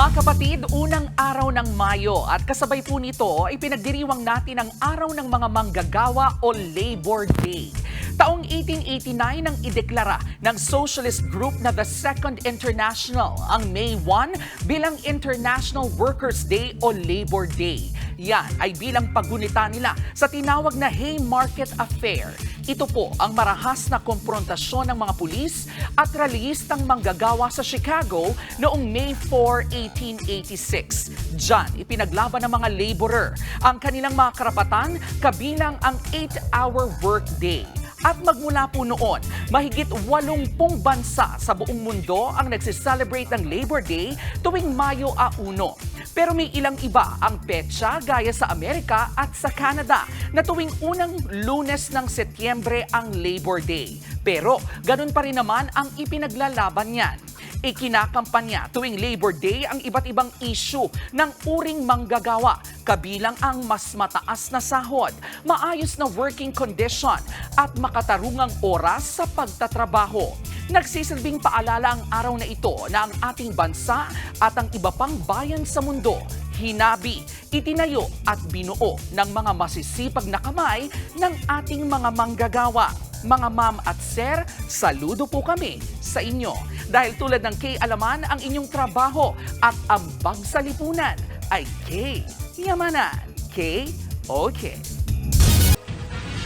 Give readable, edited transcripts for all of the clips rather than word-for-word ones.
Mga kapatid, unang araw ng Mayo at kasabay po nito ay pinagdiriwang natin ang Araw ng mga Manggagawa o Labor Day. Taong 1889 nang ideklara ng socialist group na the Second International ang May 1 bilang International Workers' Day o Labor Day. Yan ay bilang paggunita nila sa tinawag na Haymarket Affair. Ito po ang marahas na komprontasyon ng mga pulis at rallyistang manggagawa sa Chicago noong May 4, 1886. Diyan, ipinaglaban ng mga laborer ang kanilang mga karapatan kabilang ang 8-hour workday. At magmula po noon, mahigit 80 bansa sa buong mundo ang nagsiselebrate ng Labor Day tuwing Mayo 1. Pero may ilang iba ang petsa gaya sa Amerika at sa Canada na tuwing unang Lunes ng Setyembre ang Labor Day. Pero ganun pa rin naman ang ipinaglalaban niyan. Ikinakampanya tuwing Labor Day ang iba't ibang issue ng uring manggagawa, kabilang ang mas mataas na sahod, maayos na working condition at makatarungang oras sa pagtatrabaho. Nagsisilbing paalala ang araw na ito na ang ating bansa at ang iba pang bayan sa mundo hinabi, itinayo at binuo ng mga masisipag na kamay ng ating mga manggagawa. Mga ma'am at sir, saludo po kami sa inyo. Dahil tulad ng K-Alaman, ang inyong trabaho at ambag sa lipunan ay K-Yamanan. K-OK.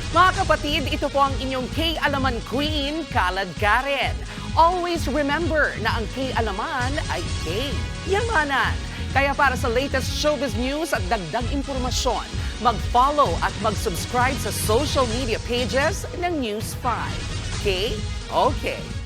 Mga kapatid, ito po ang inyong K-Alaman Queen, Kalad Karen. Always remember na ang K-Alaman ay K-Yamanan. Kaya para sa latest showbiz news at dagdag impormasyon, mag-follow at mag-subscribe sa social media pages ng News 5. K-OK.